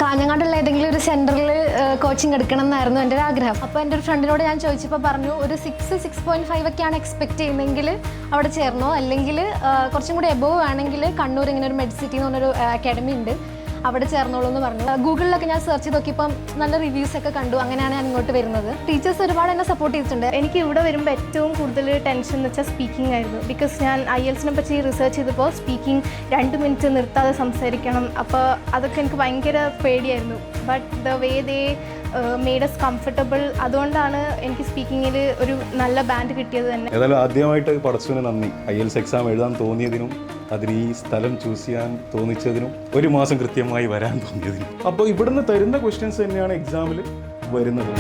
കാഞ്ഞങ്ങാടുള്ള ഏതെങ്കിലും ഒരു സെൻറ്ററിൽ കോച്ചിങ് എടുക്കണം എന്നായിരുന്നു എൻ്റെ ഒരു ആഗ്രഹം. അപ്പോൾ എൻ്റെ ഒരു ഫ്രണ്ടിനോട് ഞാൻ ചോദിച്ചപ്പോൾ പറഞ്ഞു ഒരു 6.5 ഒക്കെയാണ് എക്സ്പെക്ട് ചെയ്യുന്നതെങ്കിൽ അവിടെ ചേർന്നോ, അല്ലെങ്കിൽ കുറച്ചും കൂടി എബോവ് ആണെങ്കിൽ കണ്ണൂർ ഇങ്ങനെ ഒരു മെഡ്സിറ്റി എന്ന് പറഞ്ഞൊരു അക്കാഡമി ഉണ്ട്, അവിടെ ചേർന്നോളൂ എന്ന് പറഞ്ഞു. ഗൂഗിളിലൊക്കെ ഞാൻ സെർച്ച് ചെയ്ത് നോക്കിയപ്പം നല്ല റിവ്യൂസ് ഒക്കെ കണ്ടു. അങ്ങനെയാണ് ഞാൻ ഇങ്ങോട്ട് വരുന്നത്. ടീച്ചേഴ്സ് ഒരുപാട് എന്നെ സപ്പോർട്ട് ചെയ്തിട്ടുണ്ട്. എനിക്ക് ഇവിടെ വരുമ്പോൾ ഏറ്റവും കൂടുതൽ ടെൻഷൻ എന്ന് വെച്ചാൽ സ്പീക്കിംഗ് ആയിരുന്നു. ബിക്കോസ് ഞാൻ IELTSനെ പറ്റി റിസർച്ച് ചെയ്തപ്പോൾ സ്പീക്കിംഗ് 2 മിനിറ്റ് നിർത്താതെ സംസാരിക്കണം. അപ്പോൾ അതൊക്കെ എനിക്ക് ഭയങ്കര പേടിയായിരുന്നു. But the way they made us comfortable, അതുകൊണ്ടാണ് എനിക്ക് സ്പീക്കിങ്ങിൽ ഒരു നല്ല ബാൻഡ് കിട്ടിയത് തന്നെ. ഏതായാലും ആദ്യമായിട്ട് പഠിച്ചതിന് നന്ദി. IELTS എക്സാം എഴുതാൻ തോന്നിയതിനും അതിന് ഈ സ്ഥലം ചൂസ് ചെയ്യാൻ തോന്നിച്ചതിനും 1 മാസം കൃത്യമായി വരാൻ തോന്നിയതിനും. അപ്പോൾ ഇവിടുന്ന് തരുന്ന ക്വസ്റ്റ്യൻസ് തന്നെയാണ് എക്സാമിൽ വരുന്നത്.